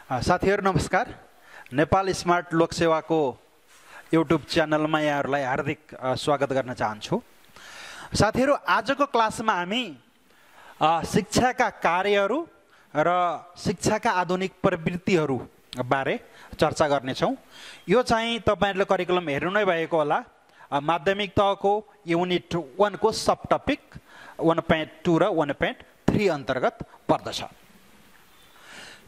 साथीहरु नमस्कार। Nepal smart लोकसेवाको YouTube च्यानलमा यहाँहरुलाई हार्दिक स्वागत गर्न चाहन्छु। साथीहरु, आजको क्लासमा हामी शिक्षाका कार्यहरू र शिक्षाका आधुनिक प्रवृत्तिहरू बारे चर्चा गर्नेछौं। यो चाहिँ तपाईहरुले करिकुलम हेर्नु नै भएको होला। माध्यमिक तहको युनिट 1 को सब टपिक 1.2 र 1.3 अन्तर्गत पर्दछ।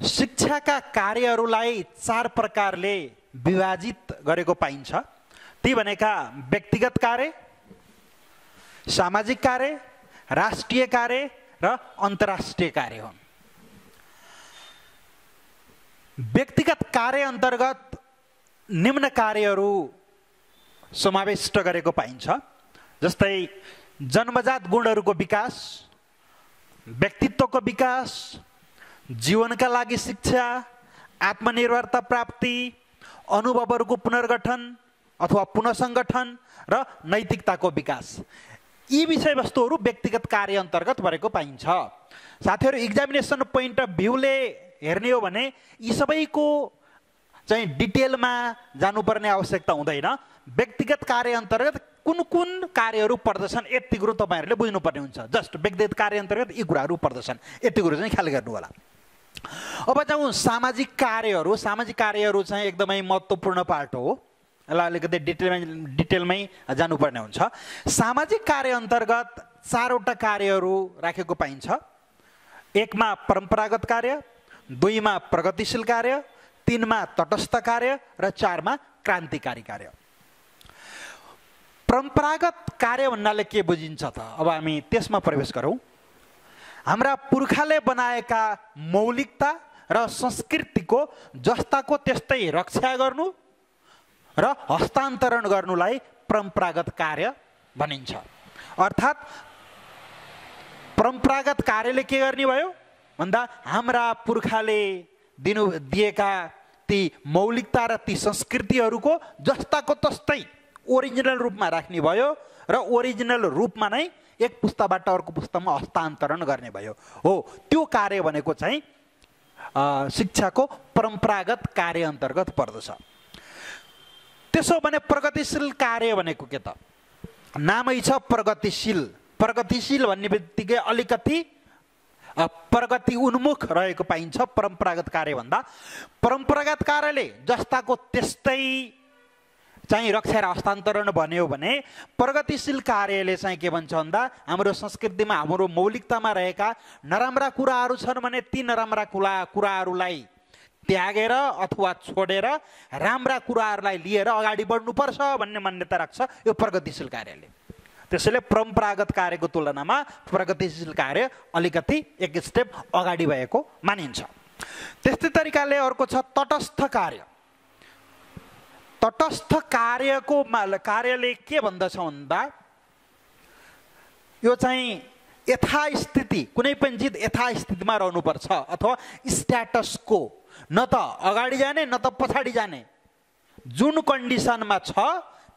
शिक्षाका कार्यहरूलाई 4 प्रकारले विभाजित गरेको पाइन्छ। ती भनेका व्यक्तिगत कार्य, सामाजिक कार्य, राष्ट्रिय कार्य र अन्तर्राष्ट्रिय कार्य हुन्। व्यक्तिगत कार्य अन्तर्गत निम्न कार्यहरू समाविष्ट गरेको पाइन्छ, जस्तै जन्मजात गुणहरूको विकास, व्यक्तित्वको विकास, जीवनका लागि शिक्षा, आत्मनिर्भरता प्राप्ति, अनुभवहरूको पुनर्गठन अथवा पुनःसंगठन र नैतिकताको विकास। यी विषयवस्तुहरू व्यक्तिगत कार्य अन्तर्गत परेको पाइन्छ। साथीहरु, एक्जामिनेसन पोइन्ट अफ भ्यूले हेर्ने हो भने यी सबैको चाहिँ डिटेलमा जानुपर्ने आवश्यकता हुँदैन। व्यक्तिगत कार्य अन्तर्गत कुन कुन कार्यहरू पर्दछन् यति कुरो तपाईहरुले बुझ्नुपर्ने हुन्छ। जस्ट व्यक्तिगत कार्य अन्तर्गत यी कुराहरू पर्दछन्, यति कुरो चाहिँ ख्याल गर्नु होला। अब जाउँ सामाजिक कार्यहरू। सामाजिक कार्यहरू चाहिँ एकदमै महत्त्वपूर्ण पार्ट हो। यसलाई अलिकति डिटेलमै जानुपर्ने हुन्छ। सामाजिक कार्य अन्तर्गत 4 वटा कार्यहरू राखेको पाइन्छ। 1 मा परम्परागत कार्य, 2 मा प्रगतिशील कार्य, 3 मा तटस्थ कार्य र 4 मा क्रान्तिकारी कार्य। परम्परागत कार्य भन्नाले के बुझिन्छ त? अब हामी त्यसमा प्रवेश गरौँ। हाम्रा पुर्खाले बनाएका मौलिकता र संस्कृतिको जस्ताको त्यस्तै रक्षा गर्नु र हस्तान्तरण गर्नुलाई परम्परागत कार्य भनिन्छ। अर्थात् परम्परागत कार्यले के गर्ने भयो भन्दा हाम्रा पुर्खाले दिएका ती मौलिकता र ती संस्कृतिहरूको जस्ताको तस्तै ओरिजिनल रूपमा राख्ने भयो र ओरिजिनल रूपमा नै एक पुस्ताबाट अर्को पुस्तामा हस्तान्तरण गर्ने भयो। हो, त्यो कार्य भनेको चाहिँ शिक्षाको परम्परागत कार्य अन्तर्गत पर्दछ। त्यसो भने प्रगतिशील कार्य भनेको के त? नामै छ प्रगतिशील। प्रगतिशील भन्ने बित्तिकै अलिकति प्रगति उन्मुख रहेको पाइन्छ परम्परागत कार्य भन्दा। परम्परागत कार्यले जस्ताको त्यस्तै चाहिँ रक्षा र हस्तान्तरण भन्यो भने प्रगतिशील कार्यले चाहिँ के भन्छ भन्दा हाम्रो संस्कृतिमा हाम्रो मौलिकतामा रहेका नराम्रा कुराहरू छन् भने ती नराम्रा कुराहरूलाई त्यागेर अथवा छोडेर राम्रा कुराहरूलाई लिएर अगाडि बढ्नुपर्छ भन्ने मान्यता राख्छ यो प्रगतिशील कार्यले। त्यसैले परम्परागत कार्यको तुलनामा प्रगतिशील कार्य अलिकति एक स्टेप अगाडि भएको मानिन्छ। त्यस्तै तरिकाले अर्को छ तटस्थ कार्य। तटस्थ कार्यले के भन्दछ भन्दा यो चाहिँ यथास्थिति, कुनै पनि चिज यथास्थितिमा रहनुपर्छ अथवा स्ट्याटस को, न त अगाडि जाने न त पछाडि जाने, जुन कन्डिसनमा छ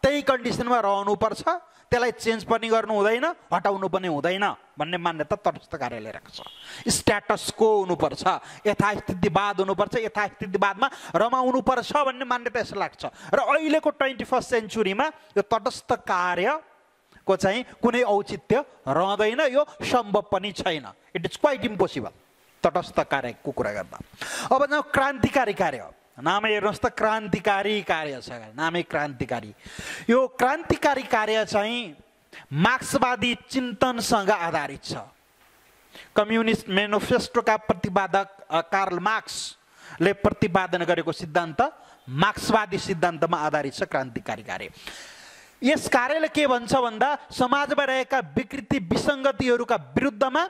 त्यही कन्डिसनमा रहनुपर्छ, त्यसलाई चेन्ज पनि गर्नु हुँदैन, हटाउनु पनि हुँदैन भन्ने मान्यता तटस्थ कार्यले राख्छ। स्ट्याटस को हुनुपर्छ, यथास्थितिवाद हुनुपर्छ, यथास्थितिवादमा रमाउनुपर्छ भन्ने मान्यता यसो लाग्छ। र अहिलेको 21st सेन्चुरीमा यो तटस्थ कार्यको चाहिँ कुनै औचित्य रहँदैन, यो सम्भव पनि छैन। इट इज क्वाइट इम्पोसिबल तटस्थ कार्यको कुरा गर्दा। अब जाउँ क्रान्तिकारी कार्य। नामै हेर्नुहोस् त, क्रान्तिकारी कार्य छ, नामै क्रान्तिकारी। यो क्रान्तिकारी कार्य चाहिँ मार्क्सवादी चिन्तनसँग आधारित छ। कम्युनिस्ट म्यानिफेस्टोका प्रतिपादक कार्ल मार्क्सले प्रतिपादन गरेको सिद्धान्त मार्क्सवादी सिद्धान्तमा आधारित छ क्रान्तिकारी कार्य। यस कार्यले के भन्छ भन्दा समाजमा रहेका विकृति विसङ्गतिहरूका विरुद्धमा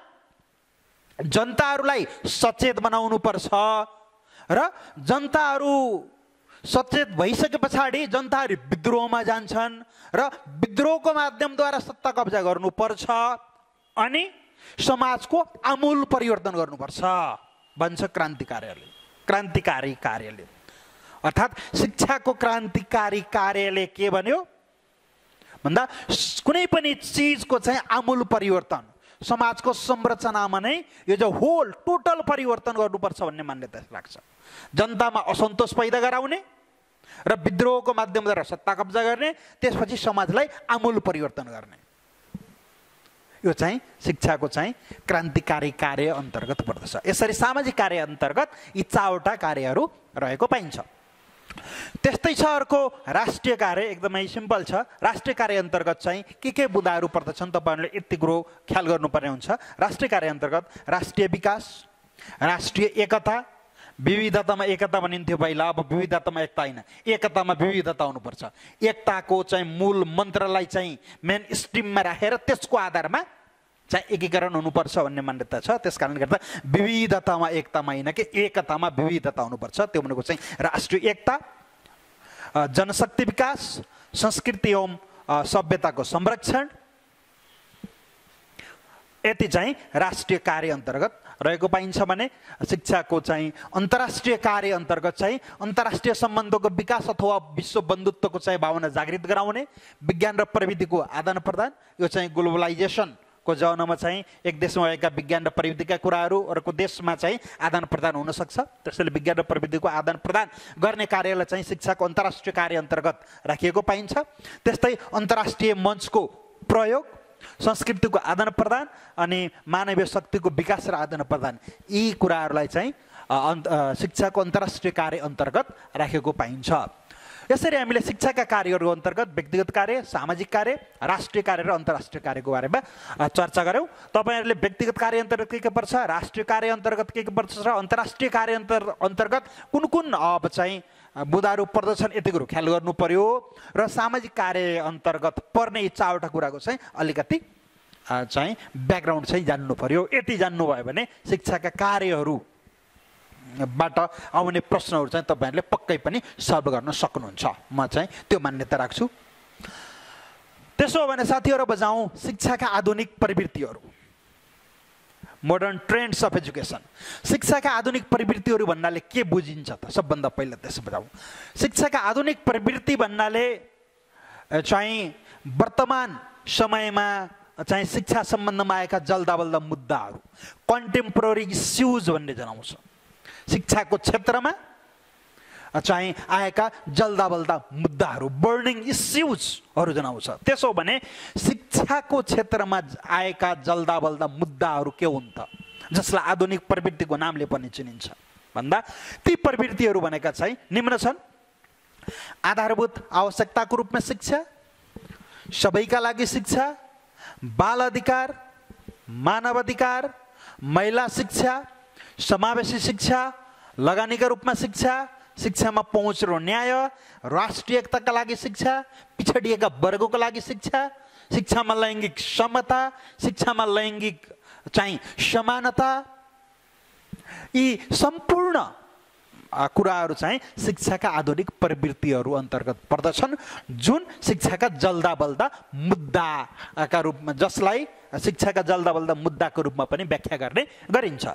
जनताहरूलाई सचेत बनाउनु पर्छ र जनताहरू सचेत भइसके पछाडि जनताहरू विद्रोहमा जान्छन् र विद्रोहको माध्यमद्वारा सत्ता कब्जा गर्नुपर्छ अनि समाजको आमूल परिवर्तन गर्नुपर्छ भन्छ क्रान्तिकारी कार्यले। अर्थात् शिक्षाको क्रान्तिकारी कार्यले के भन्यो भन्दा कुनै पनि चिजको चाहिँ आमूल परिवर्तन, समाजको संरचनामा नै यो जो होल टोटल परिवर्तन गर्नुपर्छ भन्ने मान्यता राख्छ। जनतामा असन्तोष पैदा गराउने र विद्रोहको माध्यमद्वारा सत्ता कब्जा गर्ने, त्यसपछि समाजलाई आमूल परिवर्तन गर्ने। यो चाहिँ शिक्षाको चाहिँ क्रान्तिकारी कार्य अन्तर्गत पर्दछ। यसरी सामाजिक कार्य अन्तर्गत यी 4वटा कार्यहरू रहेको पाइन्छ। त्यस्तै छ अर्को राष्ट्रिय कार्य, एकदमै सिम्पल छ। राष्ट्रिय कार्य अन्तर्गत चाहिँ के बुदाहरू पर्दछन् तपाईहरुले यति कुरो ख्याल गर्नुपर्ने हुन्छ। राष्ट्रिय कार्य अन्तर्गत राष्ट्रिय विकास, राष्ट्रिय एकता, विविधतामा एकता भनिन्थ्यो पहिला, अब विविधतामा एकता होइन, एकतामा विविधता हुनुपर्छ। एकताको चाहिँ मूल मन्त्रलाई चाहिँ मेन स्ट्रिममा राखेर त्यसको आधारमा चाहिँ एकीकरण हुनुपर्छ भन्ने मान्यता छ। त्यसकारणले गर्दा विविधतामा एकतामा होइन कि एकतामा विविधता हुनुपर्छ। त्यो भनेको चाहिँ राष्ट्रिय एकता, जनशक्ति विकास, संस्कृति एवं सभ्यताको संरक्षण, यति चाहिँ राष्ट्रिय कार्य अन्तर्गत रहेको पाइन्छ भने शिक्षाको चाहिँ अन्तर्राष्ट्रिय कार्य अन्तर्गत चाहिँ अन्तर्राष्ट्रिय सम्बन्धको विकास अथवा विश्व बन्धुत्वको चाहिँ भावना जागृत गराउने, विज्ञान र प्रविधिको आदान प्रदान, यो चाहिँ ग्लोबलाइजेसनको जमानामा चाहिँ एक देशमा भएका विज्ञान र प्रविधिका कुराहरू अर्को देशमा चाहिँ आदान प्रदान हुन सक्छ। त्यसैले विज्ञान र प्रविधिको आदान प्रदान गर्ने कार्यलाई चाहिँ शिक्षाको अन्तर्राष्ट्रिय कार्य अन्तर्गत राखिएको पाइन्छ। त्यस्तै अन्तर्राष्ट्रिय मञ्चको प्रयोग, संस्कृतिको आदान प्रदान अनि मानवीय शक्तिको विकास र आदान प्रदान, यी कुराहरूलाई चाहिँ शिक्षाको अन्तर्राष्ट्रिय कार्य अन्तर्गत राखेको पाइन्छ। यसरी हामीले शिक्षाका कार्यहरू अन्तर्गत व्यक्तिगत कार्य, सामाजिक कार्य, राष्ट्रिय कार्य र अन्तर्राष्ट्रिय कार्यको बारेमा चर्चा गऱ्यौँ। तपाईहरुले व्यक्तिगत कार्य अन्तर्गत के पर्छ, राष्ट्रिय कार्य अन्तर्गत के पर्छ र अन्तर्राष्ट्रिय कार्य अन्तर्गत कुन अब चाहिँ बुदाहरू पर्दछन् यति कुरो ख्याल गर्नु पर्यो। र सामाजिक कार्य अन्तर्गत पर्ने यी 4वटा कुराको चाहिँ अलिकति चाहिँ ब्याकग्राउन्ड चाहिँ जान्नु पर्यो। यति जान्नुभयो भने शिक्षाका कार्यहरूबाट आउने प्रश्नहरू चाहिँ तपाईहरुले पक्कै पनि सल्भ गर्न सक्नुहुन्छ। म चाहिँ त्यो मान्यता राख्छु। त्यसो हो भने साथीहरु बजाउँ शिक्षाका आधुनिक प्रवृत्तिहरू, मोडर्न ट्रेन्ड्स अफ एजुकेसन। शिक्षाका आधुनिक प्रवृत्तिहरू भन्नाले के बुझिन्छ त? सबभन्दा पहिला त्यसो बुझाउँ। शिक्षाका आधुनिक प्रवृत्ति भन्नाले चाहिँ वर्तमान समयमा चाहिँ शिक्षा सम्बन्धमा आएका जल्दाबल्दा मुद्दाहरू, कन्टेम्पोरेरी इस्युज भन्ने जनाउँछ। शिक्षाको क्षेत्रमा चाहिँ आएका जल्दाबल्दा मुद्दाहरू, बर्निङ इस्युजहरू जनाउँछ। त्यसो भने शिक्षाको क्षेत्रमा आएका जल्दाबल्दा मुद्दाहरू के हुन् त, जसलाई आधुनिक प्रवृत्तिको नामले पनि चिनिन्छ भन्दा ती प्रवृत्तिहरू भनेका चाहिँ निम्न छन्। आधारभूत आवश्यकताको रूपमा शिक्षा, सबैका लागि शिक्षा, बाल अधिकार, मानव अधिकार, महिला शिक्षा, समावेशी शिक्षा, लगानीका रूपमा शिक्षा, शिक्षामा पहुँच र न्याय, राष्ट्रिय एकताका लागि शिक्षा, पिछडिएका वर्गको लागि शिक्षा, शिक्षामा लैङ्गिक समता, शिक्षामा लैङ्गिक चाहिँ समानता, यी सम्पूर्ण कुराहरू चाहिँ शिक्षाका आधुनिक प्रवृत्तिहरू अन्तर्गत पर्दछन्, जुन शिक्षाका जल्दाबल्दा मुद्दाका रूपमा, जसलाई शिक्षाका जल्दाबल्दा मुद्दाको रूपमा पनि व्याख्या गर्ने गरिन्छ।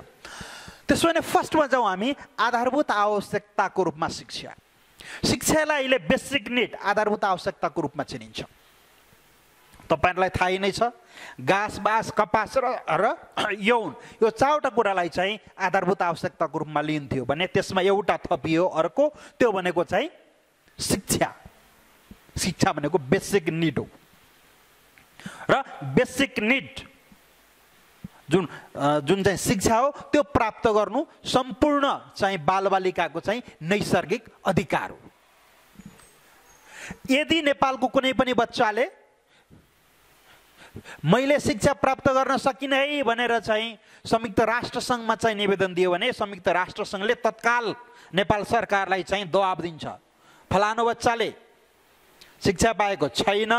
त्यसो भने फर्स्टमा जाउँ हामी आधारभूत आवश्यकताको रूपमा शिक्षा। शिक्षालाई अहिले बेसिक निड, आधारभूत आवश्यकताको रूपमा चिनिन्छ। तपाईहरुलाई थाहै नै छ, घाँस बाँस कपास र यौन, यो 4वटा कुरालाई चाहिँ आधारभूत आवश्यकताको रूपमा लिइन्थ्यो भने त्यसमा एउटा थपियो अर्को, त्यो भनेको चाहिँ शिक्षा। शिक्षा भनेको बेसिक निड हो र बेसिक निड जुन चाहिँ शिक्षा हो त्यो प्राप्त गर्नु सम्पूर्ण चाहिँ बालबालिकाको चाहिँ नैसर्गिक अधिकार हो। यदि नेपालको कुनै पनि बच्चाले मैले शिक्षा प्राप्त गर्न सकिनँ है भनेर चाहिँ संयुक्त राष्ट्रसङ्घमा चाहिँ निवेदन दियो भने संयुक्त राष्ट्रसङ्घले तत्काल नेपाल सरकारलाई चाहिँ दबाब दिन्छ, फलानु बच्चाले शिक्षा पाएको छैन,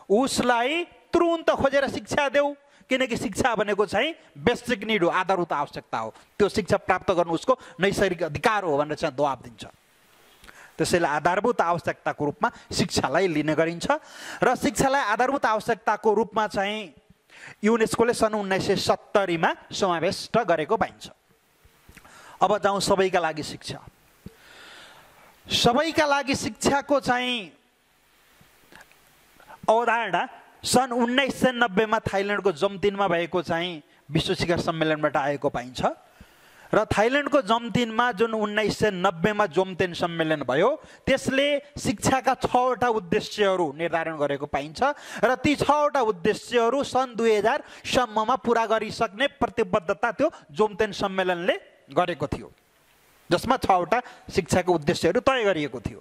उसलाई तुरुन्त खोजेर शिक्षा देऊ, किनकि शिक्षा भनेको चाहिँ बेसिक निड हो, आधारभूत आवश्यकता हो, त्यो शिक्षा प्राप्त गर्नु उसको नैसर्गिक अधिकार हो भनेर चाहिँ दबाब दिन्छ। त्यसैले आधारभूत आवश्यकताको रूपमा शिक्षालाई लिने गरिन्छ र शिक्षालाई आधारभूत आवश्यकताको रूपमा चाहिँ युनेस्कोले सन् 1970 मा समावेश गरेको पाइन्छ। अब जाउँ सबैका लागि शिक्षा। सबैका लागि शिक्षाको चाहिँ अवधारणा सन् 1990 मा थाइल्यान्डको जमतिनमा भएको चाहिँ विश्व शिखर सम्मेलनबाट आएको पाइन्छ र थाइल्यान्डको जमतिनमा जुन 1990 मा जोमतेन सम्मेलन भयो त्यसले शिक्षाका 6 वटा उद्देश्यहरू निर्धारण गरेको पाइन्छ र ती 6 वटा उद्देश्यहरू सन् 2000 सम्ममा पूरा गरिसक्ने प्रतिबद्धता त्यो जोमतेन सम्मेलनले गरेको थियो, जसमा 6 वटा शिक्षाको उद्देश्यहरू तय गरिएको थियो।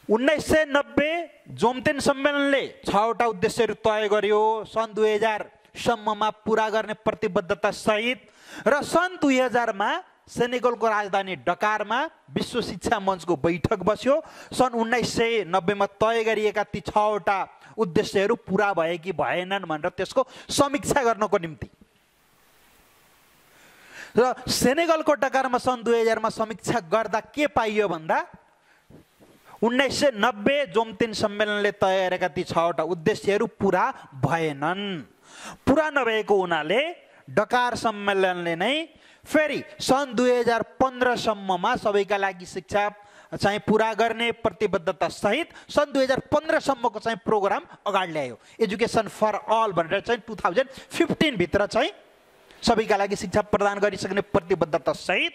1990 जोमतेन सम्मेलनले 6 वटा उद्देश्यहरू तय गर्यो, सन् 2000 सम्ममा पूरा गर्ने प्रतिबद्धता सहित, र सन् 2000 मा सेनेगलको राजधानी डकारमा विश्व शिक्षा मञ्चको बैठक बस्यो। सन् 1990 मा तय गरिएका ती 6 वटा उद्देश्यहरू पूरा भए कि भएनन् भनेर त्यसको समीक्षा गर्नको निम्ति र सेनेगलको डकारमा सन् 2000 मा समीक्षा गर्दा के पाइयो भन्दा 1990 जोमतेन सम्मेलनले तय गरेका ती 6 वटा उद्देश्यहरू पूरा भएनन्। पूरा नभएको हुनाले डकार सम्मेलनले नै फेरि सन् 2015 सम्ममा सबैका लागि शिक्षा चाहिँ पूरा गर्ने प्रतिबद्धता सहित सन् 2015 सम्मको चाहिँ प्रोग्राम अगाडि ल्यायो। एजुकेसन फर अल भनेर चाहिँ 2015 भित्र चाहिँ सबैका लागि शिक्षा प्रदान गरिसक्ने प्रतिबद्धता सहित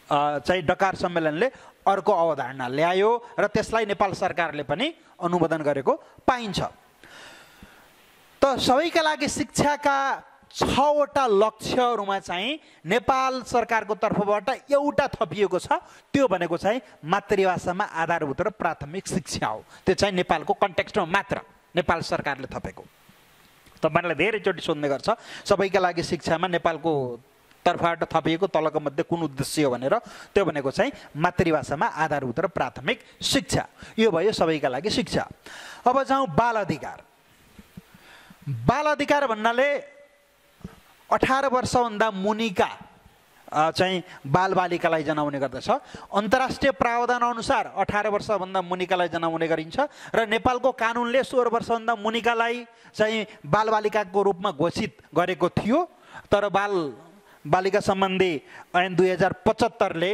चाहिँ डकार सम्मेलनले अर्को अवधारणा ल्यायो र त्यसलाई नेपाल सरकारले पनि अनुमोदन गरेको पाइन्छ। त सबैका लागि शिक्षाका 6 वटा लक्ष्यहरूमा चाहिँ नेपाल सरकारको तर्फबाट एउटा थपिएको छ, त्यो भनेको चाहिँ मातृभाषामा आधारभूत र प्राथमिक शिक्षा हो। त्यो चाहिँ नेपालको कन्टेक्स्टमा मात्र नेपाल सरकारले थपेको। तपाईहरुले धेरैचोटि सोध्ने गर्छ सबैका लागि शिक्षामा नेपालको तर्फबाट थपिएको तलको मध्ये कुन उद्देश्य हो भनेर, त्यो भनेको चाहिँ मातृभाषामा आधारभूत र प्राथमिक शिक्षा। यो भयो सबैका लागि शिक्षा। अब जाउँ बाल अधिकार। बाल अधिकार भन्नाले 18 वर्षभन्दा मुनिका चाहिँ बालबालिकालाई जनाउने गर्दछ। अन्तर्राष्ट्रिय प्रावधान अनुसार 18 वर्षभन्दा मुनिकालाई जनाउने गरिन्छ र नेपालको कानुनले 16 वर्षभन्दा मुनिकालाई चाहिँ बालबालिकाको रूपमा घोषित गरेको थियो। तर बालिका सम्बन्धी ऐन 2075 ले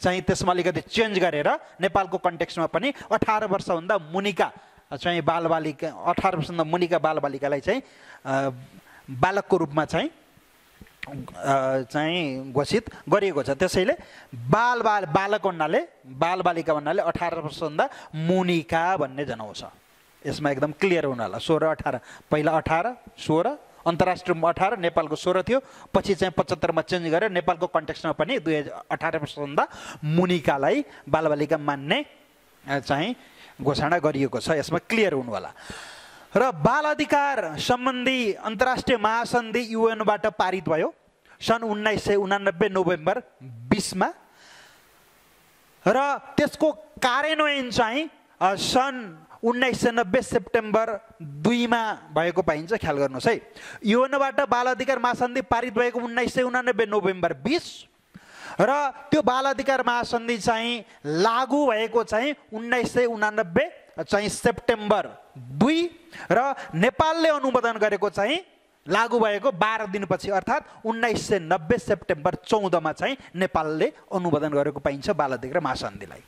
चाहिँ त्यसमा अलिकति चेन्ज गरेर नेपालको कन्टेक्स्टमा पनि 18 वर्षभन्दा मुनिका चाहिँ बालबालिका 18 वर्षभन्दा मुनिका बालबालिकालाई चाहिँ बालकको रूपमा चाहिँ घोषित गरिएको छ। त्यसैले बालक भन्नाले बालबालिका भन्नाले 18 वर्षभन्दा मुनिका भन्ने जनाउँछ। यसमा एकदम क्लियर हुन होला। 16 18 पहिला 18 16 अन्तर्राष्ट्रियमा 18 नेपालको 16 थियो, पछि चाहिँ 75 मा चेन्ज गरेर नेपालको कन्टेक्स्टमा पनि 2018 वर्षभन्दा मुनिकालाई बालबालिका मान्ने चाहिँ घोषणा गरिएको छ। यसमा क्लियर हुनु होला। र बाल अधिकार सम्बन्धी अन्तर्राष्ट्रिय महासन्धि युएनबाट पारित भयो सन् 1989 नोभेम्बर 20 मा र त्यसको कार्यान्वयन चाहिँ सन् 1990 सेप्टेम्बर 2 मा भएको पाइन्छ। ख्याल गर्नुहोस् है, युएनबाट बाल अधिकार महासन्धि पारित भएको 1989 नोभेम्बर 20 र त्यो बाल अधिकार महासन्धि चाहिँ लागू भएको चाहिँ 1989 चाहिँ सेप्टेम्बर 2 र नेपालले अनुमोदन गरेको चाहिँ लागू भएको 12 दिनपछि अर्थात् 1990 सेप्टेम्बर 14 मा चाहिँ नेपालले अनुमोदन गरेको पाइन्छ बाल अधिकार महासन्धिलाई।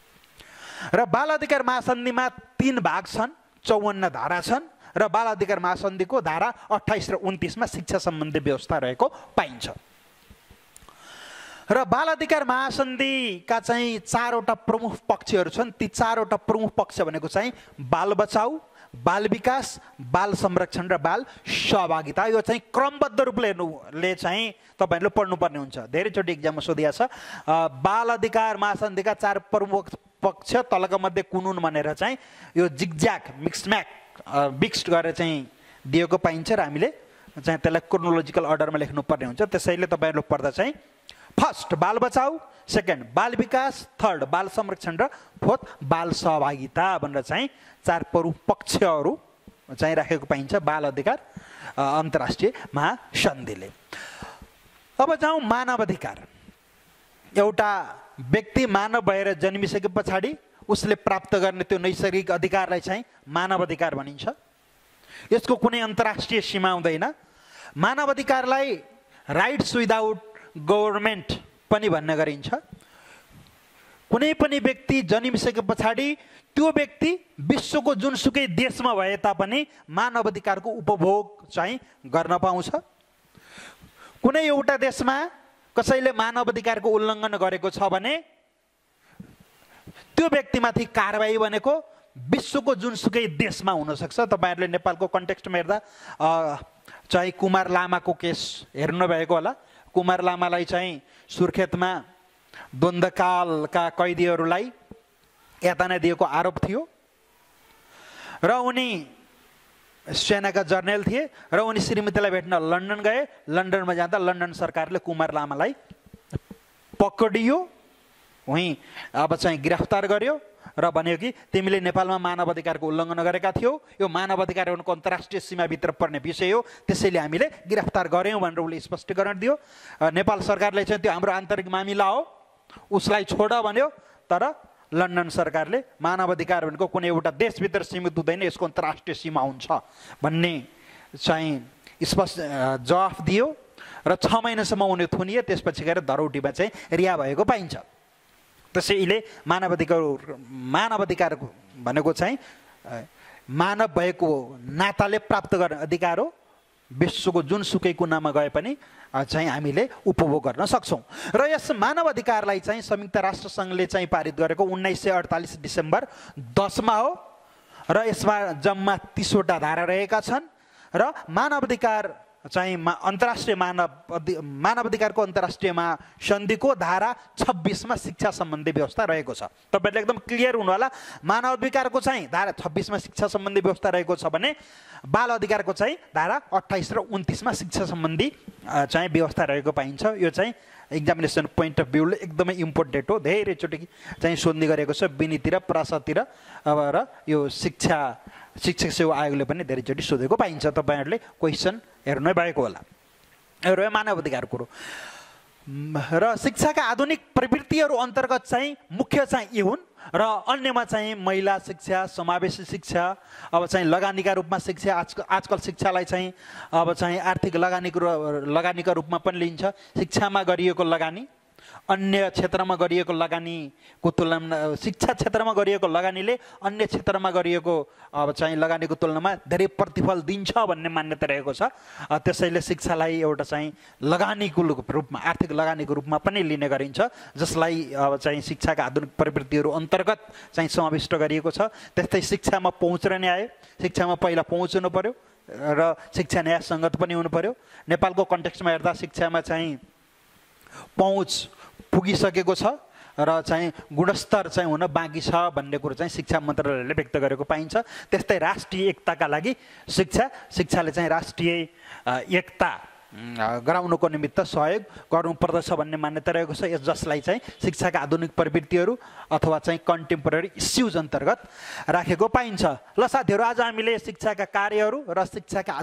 र बाल अधिकार महासन्धिमा 3 भाग छन्, 54 धारा छन् र बाल अधिकार महासन्धिको धारा 28 र 29 मा शिक्षा सम्बन्धी व्यवस्था रहेको पाइन्छ। र बाल अधिकार महासन्धिका चाहिँ 4 वटा प्रमुख पक्षहरू छन्। ती 4 वटा प्रमुख पक्ष भनेको चाहिँ बाल बचाउ, बाल विकास, बाल संरक्षण र बाल सहभागिता। यो चाहिँ क्रमबद्ध रूपले चाहिँ तपाईहरुले पढ्नुपर्ने हुन्छ। धेरैचोटि एक्जाममा सोधिएको छ बाल अधिकार महासन्धिका 4 प्रमुख पक्ष तलका मध्ये कुन हुन् भनेर चाहिँ यो जिगज्याग मिक्स्ड गरेर चाहिँ दिएको पाइन्छ र हामीले चाहिँ त्यसलाई क्रोनोलोजिकल अर्डरमा लेख्नुपर्ने हुन्छ। त्यसैले तपाईहरुले पढ्दा चाहिँ फर्स्ट बाल बचाउ, सेकेन्ड बाल विकास, थर्ड बाल संरक्षण र फोर्थ बाल सहभागिता भनेर चाहिँ 4 प्रमुख पक्षहरू चाहिँ राखेको पाइन्छ बाल अधिकार अन्तर्राष्ट्रिय महासन्धिले। अब जाउँ मानव अधिकार। एउटा व्यक्ति मानव भएर जन्मिसके पछाडि उसले प्राप्त गर्ने त्यो नैसर्गिक अधिकारलाई चाहिँ मानव अधिकार भनिन्छ। यसको कुनै अन्तर्राष्ट्रिय सीमा हुँदैन। मानव अधिकारलाई राइट्स विदाउट गभर्नमेन्ट पनि भन्ने गरिन्छ। कुनै पनि व्यक्ति जन्मिसके पछाडि त्यो व्यक्ति विश्वको जुनसुकै देशमा भए तापनि मानव अधिकारको उपभोग चाहिँ गर्न पाउँछ। कुनै एउटा देशमा कसैले मानव अधिकारको उल्लङ्घन गरेको छ भने त्यो व्यक्तिमाथि कारबाही भनेको विश्वको जुनसुकै देशमा हुनसक्छ। तपाईँहरूले नेपालको कन्टेक्स्टमा हेर्दा चाहिँ कुमार लामाको केस हेर्नुभएको होला। कुमार लामालाई चाहिँ सुर्खेतमा द्वन्द्वकालका कैदीहरूलाई यातना दिएको आरोप थियो र उनी सेनाका जर्नल थिए र उनी श्रीमतीलाई भेट्न लन्डन गए। लन्डनमा जाँदा लन्डन सरकारले कुमार लामालाई पक्रियो, वहीँ अब चाहिँ गिरफ्तार गर्यो र भन्यो कि तिमीले नेपालमा मानव अधिकारको उल्लङ्घन गरेका थियौ, यो मानव अधिकारको अन्तर्राष्ट्रिय सीमाभित्र पर्ने विषय हो, त्यसैले हामीले गिरफ्तार गऱ्यौँ भनेर उसले स्पष्टीकरण दियो। नेपाल सरकारले चाहिँ त्यो हाम्रो आन्तरिक मामिला हो, उसलाई छोड भन्यो। तर लन्डन सरकारले मानव अधिकार भनेको कुनै एउटा देशभित्र सीमित हुँदैन, यसको अन्तर्राष्ट्रिय सीमा हुन्छ भन्ने चाहिँ स्पष्ट जवाफ दियो र 6 महिनासम्म उनी थुनिए। त्यसपछि गएर धरौटीमा चाहिँ रिहा भएको पाइन्छ। त्यसैले मानव अधिकार भनेको चाहिँ मानव भएको नाताले प्राप्त गर्ने अधिकार हो। विश्वको जुनसुकै कुनामा गए पनि चाहिँ हामीले उपभोग गर्न सक्छौँ। र यस मानव अधिकारलाई चाहिँ संयुक्त राष्ट्र सङ्घले चाहिँ पारित गरेको 1948 डिसेम्बर 10 मा हो र यसमा जम्मा 30 वटा धारा रहेका छन् र मानव अधिकार चाहिँ अन्तर्राष्ट्रिय मानव अधिकारको अन्तर्राष्ट्रिय महासन्धिको धारा 26 मा शिक्षा सम्बन्धी व्यवस्था रहेको छ। तपाईँहरूले एकदम क्लियर हुनु होला। मानव अधिकारको चाहिँ धारा 26 मा शिक्षा सम्बन्धी व्यवस्था रहेको छ भने बाल अधिकारको चाहिँ धारा 28 र 29 मा शिक्षा सम्बन्धी चाहिँ व्यवस्था रहेको पाइन्छ। यो चाहिँ एक्जामिनेसन पोइन्ट अफ भ्यूले एकदमै इम्पोर्टेन्ट हो। धेरैचोटि चाहिँ सोध्ने गरेको छ विनीतिर प्रसातिर अब र यो शिक्षक सेवा आयोगले पनि धेरैचोटि सोधेको पाइन्छ। तपाईँहरूले क्वेसन हेर्नै भएको होला। र मानव अधिकार कुरो र शिक्षाका आधुनिक प्रवृत्तिहरू अन्तर्गत चाहिँ मुख्य चाहिँ यी हुन् र अन्यमा चाहिँ महिला शिक्षा, समावेशी शिक्षा, अब चाहिँ लगानीका रूपमा शिक्षा, आजकल शिक्षालाई चाहिँ अब चाहिँ आर्थिक लगानीका रूपमा पनि लिन्छ। शिक्षामा गरिएको लगानी अन्य क्षेत्रमा गरिएको लगानीको तुलना, शिक्षा क्षेत्रमा गरिएको लगानीले अन्य क्षेत्रमा गरिएको अब चाहिँ लगानीको तुलनामा धेरै प्रतिफल दिन्छ भन्ने मान्यता रहेको छ। त्यसैले शिक्षालाई एउटा चाहिँ लगानीको रूपमा, आर्थिक लगानीको रूपमा पनि लिने गरिन्छ, जसलाई अब चाहिँ शिक्षाका आधुनिक प्रवृत्तिहरू अन्तर्गत चाहिँ समाविष्ट गरिएको छ। त्यस्तै शिक्षामा पहुँच रहने आयो। शिक्षामा पहिला पहुँच हुनु पर्यो र शिक्षा न्यायसङ्गत पनि हुनु पर्यो। नेपालको कन्टेक्स्टमा हेर्दा शिक्षामा चाहिँ पहुँच पुगिसकेको छ र चाहिँ गुणस्तर चाहिँ हुन बाँकी छ भन्ने कुरो चाहिँ शिक्षा मन्त्रालयले व्यक्त गरेको पाइन्छ। त्यस्तै राष्ट्रिय एकताका लागि शिक्षाले चाहिँ राष्ट्रिय एकता गराउनको निमित्त सहयोग गर्नुपर्दछ भन्ने मान्यता रहेको छ, जसलाई चाहिँ शिक्षाका आधुनिक प्रवृत्तिहरू अथवा चाहिँ कन्टेम्पोरेरी इस्युज अन्तर्गत राखेको पाइन्छ। ल साथीहरू, आज हामीले शिक्षाका कार्यहरू र शिक्षाका